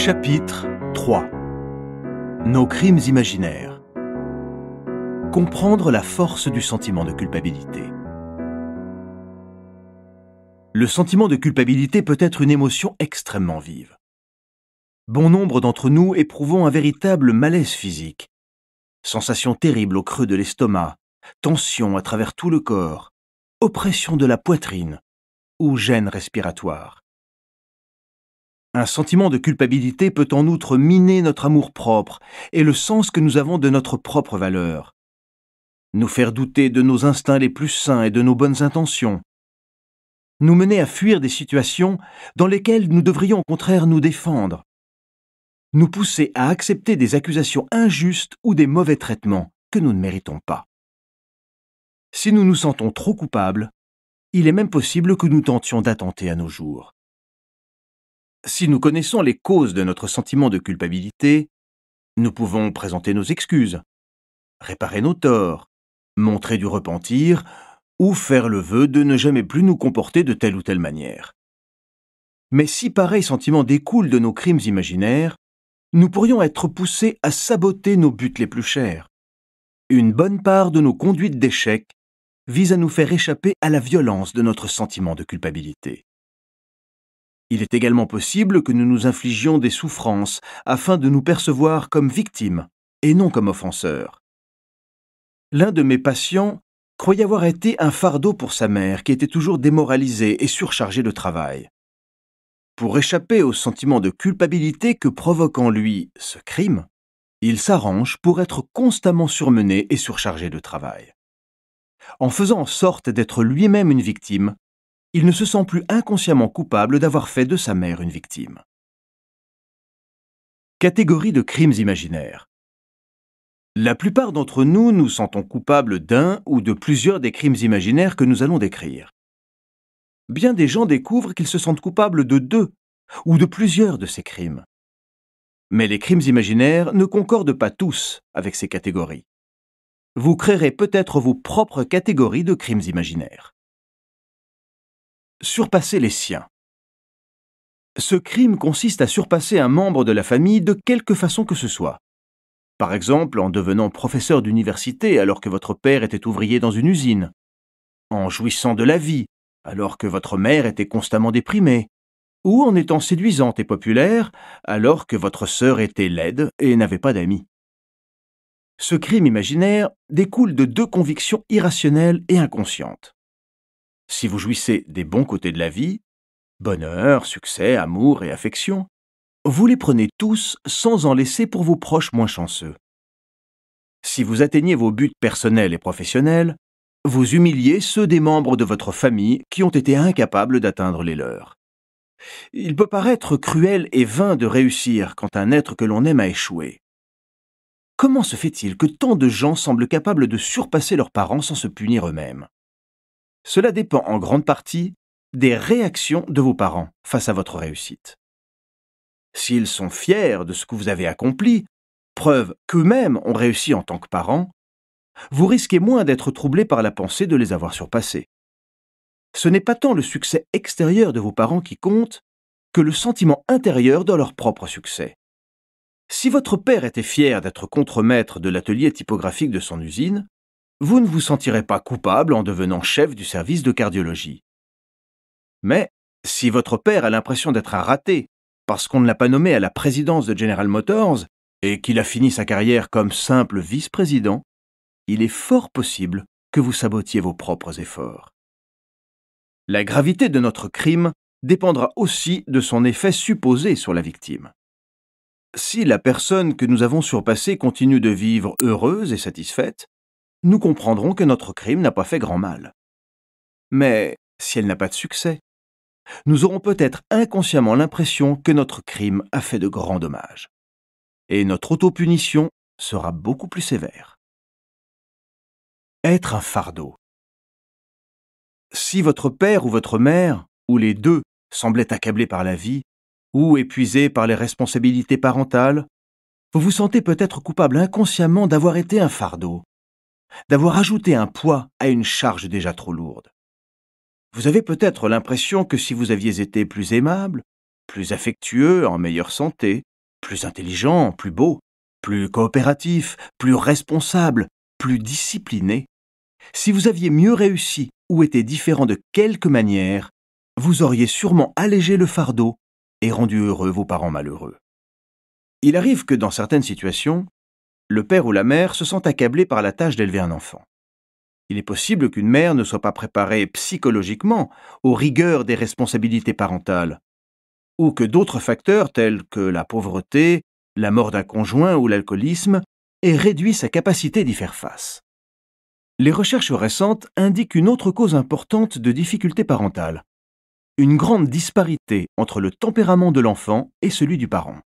Chapitre 3. Nos crimes imaginaires. Comprendre la force du sentiment de culpabilité. Le sentiment de culpabilité peut être une émotion extrêmement vive. Bon nombre d'entre nous éprouvons un véritable malaise physique. Sensation terrible au creux de l'estomac, tension à travers tout le corps, oppression de la poitrine ou gêne respiratoire. Un sentiment de culpabilité peut en outre miner notre amour-propre et le sens que nous avons de notre propre valeur, nous faire douter de nos instincts les plus sains et de nos bonnes intentions, nous mener à fuir des situations dans lesquelles nous devrions au contraire nous défendre, nous pousser à accepter des accusations injustes ou des mauvais traitements que nous ne méritons pas. Si nous nous sentons trop coupables, il est même possible que nous tentions d'attenter à nos jours. Si nous connaissons les causes de notre sentiment de culpabilité, nous pouvons présenter nos excuses, réparer nos torts, montrer du repentir ou faire le vœu de ne jamais plus nous comporter de telle ou telle manière. Mais si pareil sentiment découle de nos crimes imaginaires, nous pourrions être poussés à saboter nos buts les plus chers. Une bonne part de nos conduites d'échec vise à nous faire échapper à la violence de notre sentiment de culpabilité. Il est également possible que nous nous infligions des souffrances afin de nous percevoir comme victimes et non comme offenseurs. L'un de mes patients croyait avoir été un fardeau pour sa mère qui était toujours démoralisée et surchargée de travail. Pour échapper au sentiment de culpabilité que provoque en lui ce crime, il s'arrange pour être constamment surmené et surchargé de travail. En faisant en sorte d'être lui-même une victime, il ne se sent plus inconsciemment coupable d'avoir fait de sa mère une victime. Catégorie de crimes imaginaires. La plupart d'entre nous nous sentons coupables d'un ou de plusieurs des crimes imaginaires que nous allons décrire. Bien des gens découvrent qu'ils se sentent coupables de deux ou de plusieurs de ces crimes. Mais les crimes imaginaires ne concordent pas tous avec ces catégories. Vous créerez peut-être vos propres catégories de crimes imaginaires. Surpasser les siens. Ce crime consiste à surpasser un membre de la famille de quelque façon que ce soit. Par exemple, en devenant professeur d'université alors que votre père était ouvrier dans une usine, en jouissant de la vie alors que votre mère était constamment déprimée, ou en étant séduisante et populaire alors que votre sœur était laide et n'avait pas d'amis. Ce crime imaginaire découle de deux convictions irrationnelles et inconscientes. Si vous jouissez des bons côtés de la vie, bonheur, succès, amour et affection, vous les prenez tous sans en laisser pour vos proches moins chanceux. Si vous atteignez vos buts personnels et professionnels, vous humiliez ceux des membres de votre famille qui ont été incapables d'atteindre les leurs. Il peut paraître cruel et vain de réussir quand un être que l'on aime a échoué. Comment se fait-il que tant de gens semblent capables de surpasser leurs parents sans se punir eux-mêmes ? Cela dépend en grande partie des réactions de vos parents face à votre réussite. S'ils sont fiers de ce que vous avez accompli, preuve qu'eux-mêmes ont réussi en tant que parents, vous risquez moins d'être troublé par la pensée de les avoir surpassés. Ce n'est pas tant le succès extérieur de vos parents qui compte que le sentiment intérieur de leur propre succès. Si votre père était fier d'être contremaître de l'atelier typographique de son usine, vous ne vous sentirez pas coupable en devenant chef du service de cardiologie. Mais si votre père a l'impression d'être un raté parce qu'on ne l'a pas nommé à la présidence de General Motors et qu'il a fini sa carrière comme simple vice-président, il est fort possible que vous sabotiez vos propres efforts. La gravité de notre crime dépendra aussi de son effet supposé sur la victime. Si la personne que nous avons surpassée continue de vivre heureuse et satisfaite, nous comprendrons que notre crime n'a pas fait grand mal. Mais si elle n'a pas de succès, nous aurons peut-être inconsciemment l'impression que notre crime a fait de grands dommages. Et notre autopunition sera beaucoup plus sévère. Être un fardeau. Si votre père ou votre mère, ou les deux, semblaient accablés par la vie, ou épuisés par les responsabilités parentales, vous vous sentez peut-être coupable inconsciemment d'avoir été un fardeau, d'avoir ajouté un poids à une charge déjà trop lourde. Vous avez peut-être l'impression que si vous aviez été plus aimable, plus affectueux, en meilleure santé, plus intelligent, plus beau, plus coopératif, plus responsable, plus discipliné. Si vous aviez mieux réussi ou été différent de quelque manière, vous auriez sûrement allégé le fardeau et rendu heureux vos parents malheureux. Il arrive que dans certaines situations, le père ou la mère se sent accablé par la tâche d'élever un enfant. Il est possible qu'une mère ne soit pas préparée psychologiquement aux rigueurs des responsabilités parentales, ou que d'autres facteurs tels que la pauvreté, la mort d'un conjoint ou l'alcoolisme aient réduit sa capacité d'y faire face. Les recherches récentes indiquent une autre cause importante de difficultés parentales: une grande disparité entre le tempérament de l'enfant et celui du parent.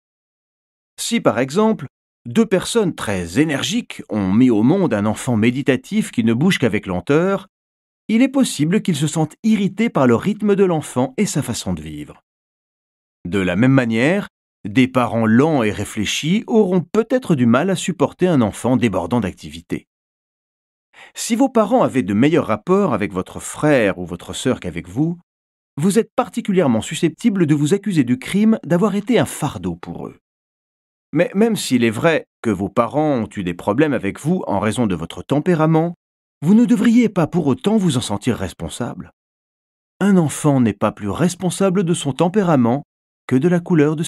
Si, par exemple, deux personnes très énergiques ont mis au monde un enfant méditatif qui ne bouge qu'avec lenteur, il est possible qu'ils se sentent irrités par le rythme de l'enfant et sa façon de vivre. De la même manière, des parents lents et réfléchis auront peut-être du mal à supporter un enfant débordant d'activité. Si vos parents avaient de meilleurs rapports avec votre frère ou votre sœur qu'avec vous, vous êtes particulièrement susceptible de vous accuser du crime d'avoir été un fardeau pour eux. Mais même s'il est vrai que vos parents ont eu des problèmes avec vous en raison de votre tempérament, vous ne devriez pas pour autant vous en sentir responsable. Un enfant n'est pas plus responsable de son tempérament que de la couleur de